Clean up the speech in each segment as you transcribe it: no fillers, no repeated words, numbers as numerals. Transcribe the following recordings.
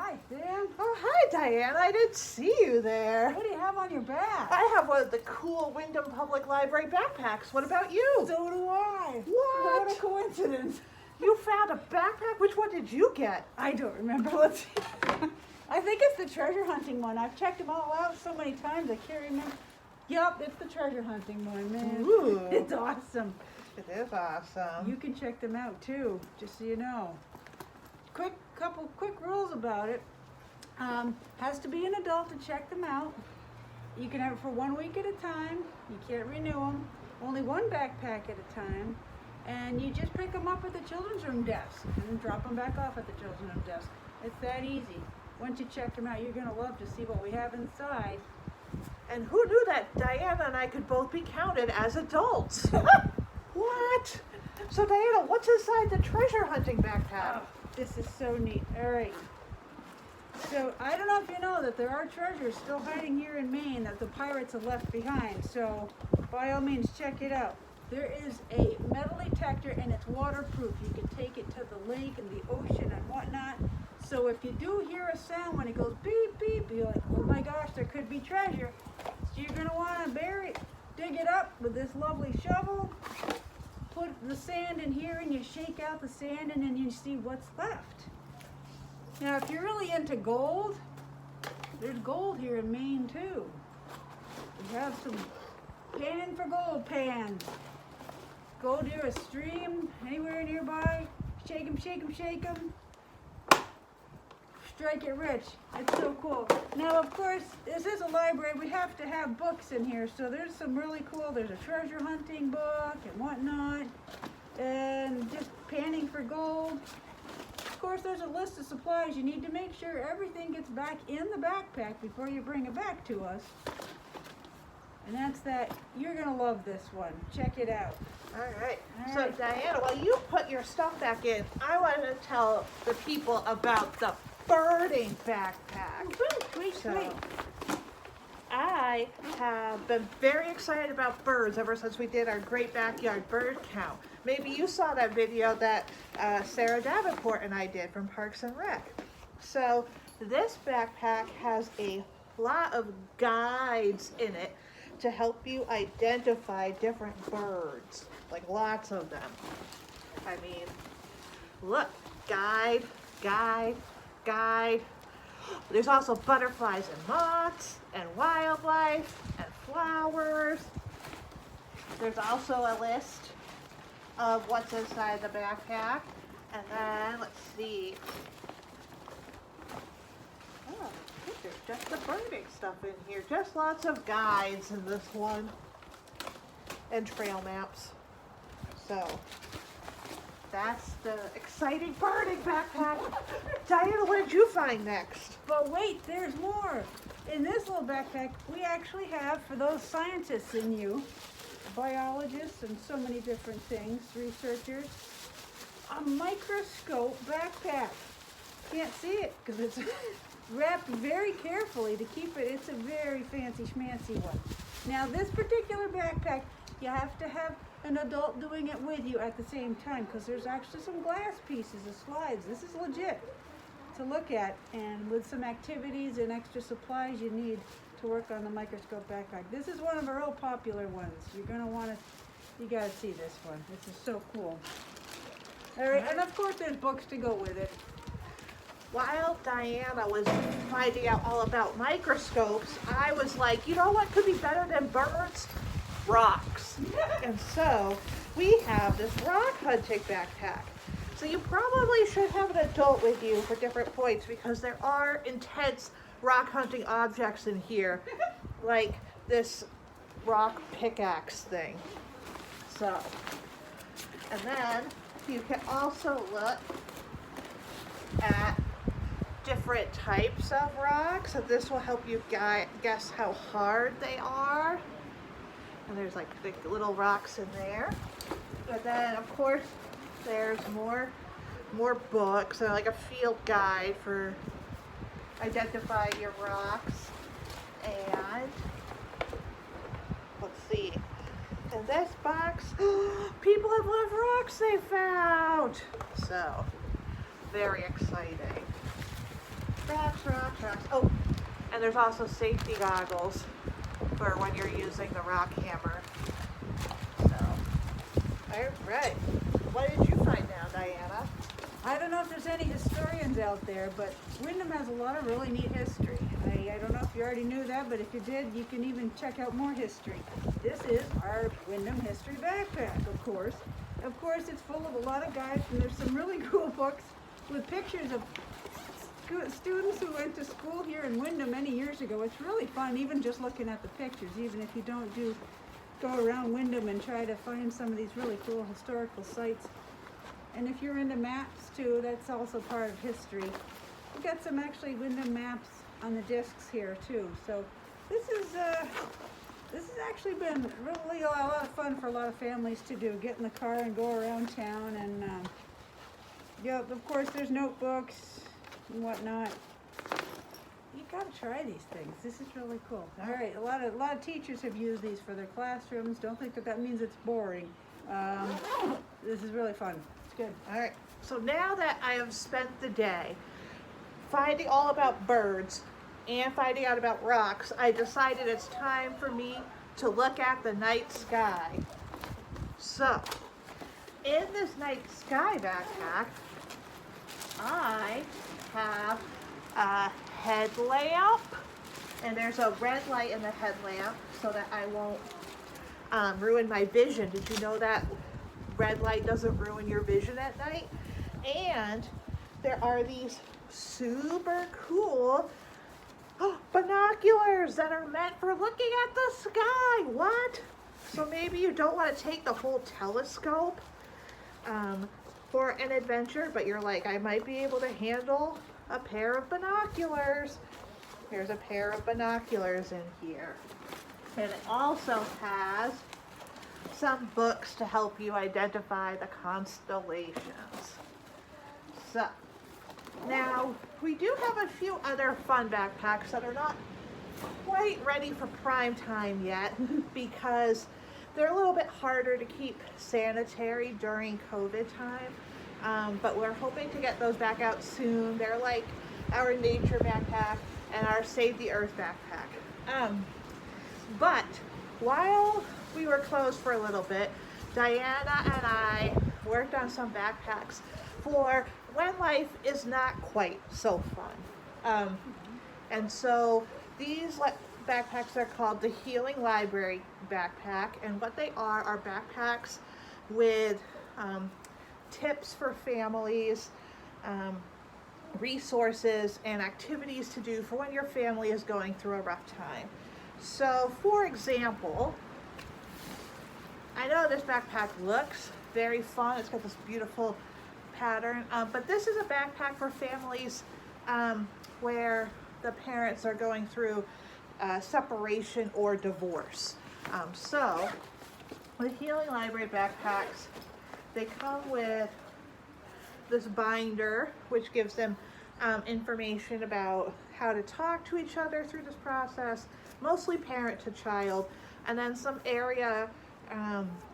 Hi, Sam. Oh, hi, Diane. I didn't see you there. What do you have on your back? I have one of the cool Wyndham Public Library backpacks. What about you? So do I. What? What a coincidence. You found a backpack? Which one did you get? I don't remember. Let's see. I think it's the treasure hunting one. I've checked them all out so many times I can't remember. Yup, it's the treasure hunting one, man. Ooh. It's awesome. It is awesome. You can check them out too, just so you know. Couple quick rules about it. Has to be an adult to check them out. You can have it for 1 week at a time. You can't renew them. Only one backpack at a time. And you just pick them up at the children's room desk and drop them back off at the children's room desk. It's that easy. Once you check them out, you're going to love to see what we have inside. And who knew that Diana and I could both be counted as adults? What? So, Diana, what's inside the treasure hunting backpack? Oh, this is so neat. All right. So I don't know if you know that there are treasures still hiding here in Maine that the pirates have left behind. So by all means, check it out. There is a metal detector and it's waterproof. You can take it to the lake and the ocean and whatnot. So if you do hear a sound when it goes beep, beep, you're like, oh my gosh, there could be treasure. So you're going to want to dig it up with this lovely shovel. Put the sand in here and you shake out the sand and then you see what's left. Now if you're really into gold, there's gold here in Maine too. We have some panning for gold pans. Go near a stream, anywhere nearby, shake 'em, shake 'em, shake 'em. Strike it rich. It's so cool. Now, of course, this is a library. We have to have books in here. So there's some really cool, there's a treasure hunting book and whatnot. And just panning for gold. Of course, there's a list of supplies. You need to make sure everything gets back in the backpack before you bring it back to us. And that's that. You're going to love this one. Check it out. All right. All So, right. Diana, while you put your stuff back in, I want to tell the people about the birding backpack. Sweet, So, sweet. I have been very excited about birds ever since we did our Great Backyard Bird Count. Maybe you saw that video that Sarah Davenport and I did from Parks and Rec. So this backpack has a lot of guides in it to help you identify different birds, like lots of them. I mean, look, guide, guide, guide. There's also butterflies and moths and wildlife and flowers. There's also a list of what's inside the backpack. And then, let's see. Oh, I think there's just the birding stuff in here. Just lots of guides in this one. And trail maps. So, that's the exciting birding backpack. Diana, what did you find next? But wait, there's more. In this little backpack, we actually have, for those scientists in you, biologists and so many different things, researchers, a microscope backpack. Can't see it because it's wrapped very carefully to keep it. It's a very fancy schmancy one. Now this particular backpack, you have to have an adult doing it with you at the same time because there's actually some glass pieces of slides. This is legit to look at, and with some activities and extra supplies you need to work on the microscope backpack. This is one of our real popular ones. You're going to want to, you got to see this one. This is so cool. All right, and of course there's books to go with it. While Diana was finding out all about microscopes, I was like, you know what could be better than birds? Rocks. And so we have this rock hunting backpack. So you probably should have an adult with you for different points because there are intense rock hunting objects in here, like this rock pickaxe thing. So, and then you can also look at different types of rocks, and this will help you guess how hard they are. And there's like big little rocks in there. But then, of course, there's more books, and like a field guide for identifying your rocks. And let's see. In this box, people have left rocks they found. So, very exciting. Rocks, rocks, rocks. Oh, and there's also safety goggles for when you're using the rock hammer. So, all right. What did you find now, Diana? I don't know if there's any historians out there, but Wyndham has a lot of really neat history. I don't know if you already knew that, but if you did, you can even check out more history. This is our Wyndham History Backpack, of course. Of course, it's full of a lot of guides, and there's some really cool books with pictures of students who went to school here in Wyndham many years ago. It's really fun, even just looking at the pictures, even if you don't go around Wyndham and try to find some of these really cool historical sites. And if you're into maps too, that's also part of history. We've got some actually Wyndham maps on the discs here too. So this has actually been really a lot of fun for a lot of families to do. Get in the car and go around town, and yeah, of course there's notebooks and whatnot. You gotta try these things. This is really cool. All right, a lot of teachers have used these for their classrooms. Don't think that means it's boring. This is really fun. It's good. All right. So now that I have spent the day finding all about birds and finding out about rocks, I decided it's time for me to look at the night sky. So, in this night sky backpack, I have a headlamp, and there's a red light in the headlamp so that I won't ruin my vision. Did you know that red light doesn't ruin your vision at night? And there are these super cool binoculars that are meant for looking at the sky. What? So maybe you don't want to take the whole telescope for an adventure, but you're like, I might be able to handle a pair of binoculars. There's a pair of binoculars in here. And it also has some books to help you identify the constellations. So, now we do have a few other fun backpacks that are not quite ready for prime time yet because they're a little bit harder to keep sanitary during COVID time. But we're hoping to get those back out soon. They're like our nature backpack and our Save the Earth backpack. But while we were closed for a little bit, Diana and I worked on some backpacks for when life is not quite so fun. And so these backpacks are called the Healing Library Backpack, and what they are backpacks with tips for families, resources, and activities to do for when your family is going through a rough time. So, for example, I know this backpack looks very fun. It's got this beautiful pattern, but this is a backpack for families where the parents are going through separation or divorce. So, the Healing Library backpacks, they come with this binder, which gives them information about how to talk to each other through this process, mostly parent to child, and then some area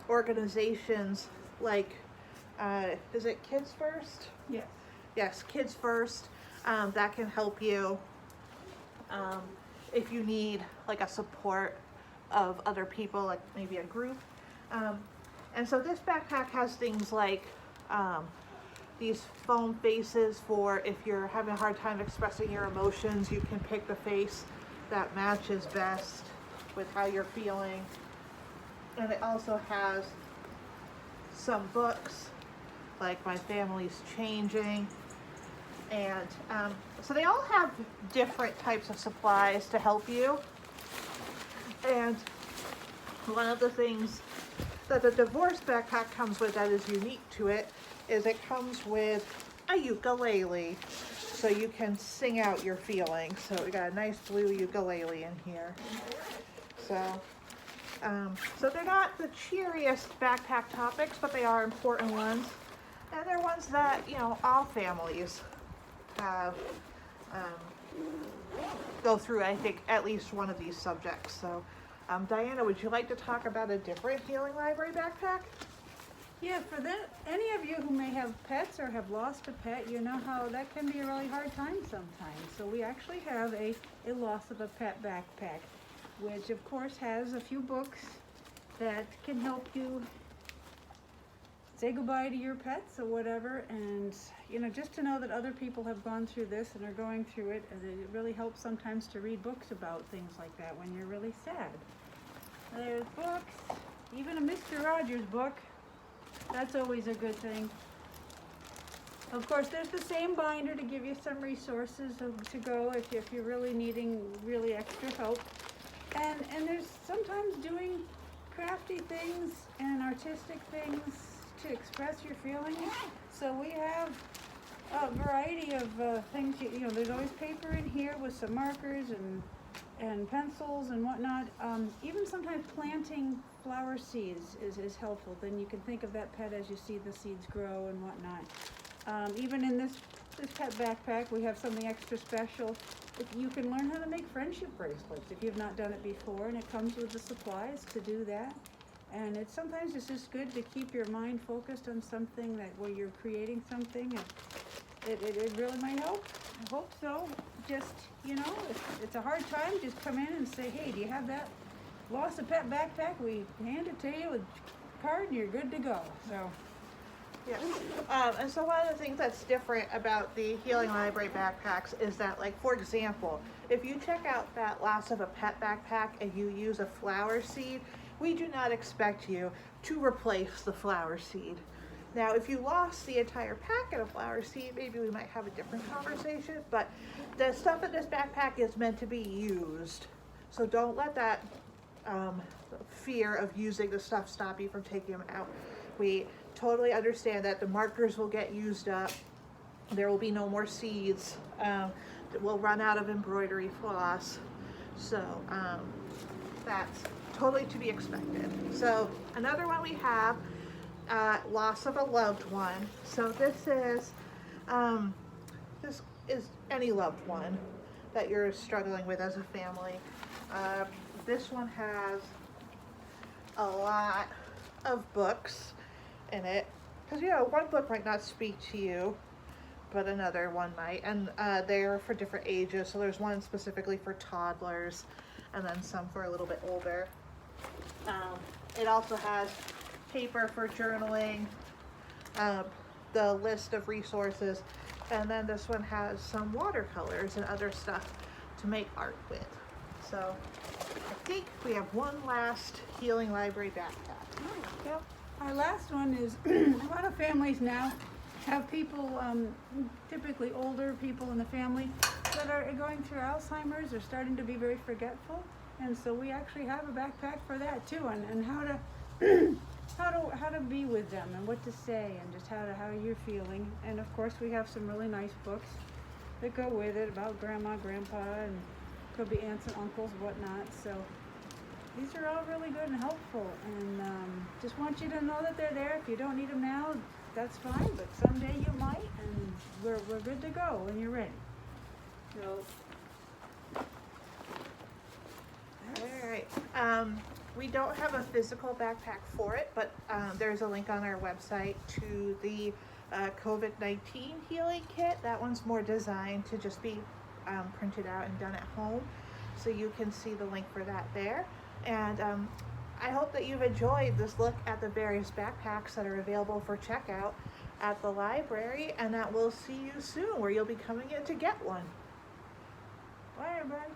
organizations like, is it Kids First? Yes. Yes, Kids First, that can help you if you need like a support of other people, like maybe a group. And so this backpack has things like these foam faces for if you're having a hard time expressing your emotions, you can pick the face that matches best with how you're feeling. And it also has some books like My Family's Changing. And so they all have different types of supplies to help you. And one of the things that the divorce backpack comes with that is unique to it is it comes with a ukulele, so you can sing out your feelings. So we got a nice blue ukulele in here. So they're not the cheeriest backpack topics, but they are important ones, and they're ones that, you know, all families have go through. I think at least one of these subjects. So, Diana, would you like to talk about a different Healing Library backpack? Yeah, for any of you who may have pets or have lost a pet, you know how that can be a really hard time sometimes. So we actually have a loss of a pet backpack, which of course has a few books that can help you say goodbye to your pets or whatever. And you know, just to know that other people have gone through this and are going through it, and it really helps sometimes to read books about things like that when you're really sad. There's books, even a Mr. Rogers book. That's always a good thing. Of course, there's the same binder to give you some resources to go if you're really needing really extra help. And there's sometimes doing crafty things and artistic things to express your feelings. So we have a variety of things. You know, there's always paper in here with some markers and pencils and whatnot. Even sometimes planting flower seeds is helpful. Then you can think of that pet as you see the seeds grow and whatnot. Even in this pet backpack, we have something extra special. If you can learn how to make friendship bracelets if you've not done it before, and it comes with the supplies to do that. And sometimes it's just good to keep your mind focused on something where you're creating something, and it really might help. I hope so. Just, you know, if it's a hard time, just come in and say, hey, do you have that lost a pet backpack? We hand it to you with a card and you're good to go. So. Yeah. And so one of the things that's different about the Healing Library backpacks is that, like, for example, if you check out that loss of a pet backpack and you use a flower seed, we do not expect you to replace the flower seed. Now, if you lost the entire packet of flower seed, maybe we might have a different conversation, but the stuff in this backpack is meant to be used. So don't let that fear of using the stuff stop you from taking them out. We totally understand that the markers will get used up. There will be no more seeds. We'll run out of embroidery floss. So that's totally to be expected. So another one we have, loss of a loved one. So this is any loved one that you're struggling with as a family. This one has a lot of books in it, because you know, one book might not speak to you, but another one might, and they're for different ages. So there's one specifically for toddlers, and then some for a little bit older. It also has paper for journaling, the list of resources, and then this one has some watercolors and other stuff to make art with. So I think we have one last Healing Library backpack. Yep. Our last one is a lot of families now have people, typically older people in the family, that are going through Alzheimer's or starting to be very forgetful. And so we actually have a backpack for that too, and how to how to be with them and what to say and just how you're feeling. And of course we have some really nice books that go with it about grandma, grandpa, and could be aunts and uncles, whatnot. So these are all really good and helpful, and just want you to know that they're there. If you don't need them now, that's fine, but someday you might, and we're good to go when you're ready. So, all right. We don't have a physical backpack for it, but there's a link on our website to the COVID-19 healing kit. That one's more designed to just be printed out and done at home. So you can see the link for that there. And I hope that you've enjoyed this look at the various backpacks that are available for checkout at the library, and that we'll see you soon where you'll be coming in to get one. bye everybody.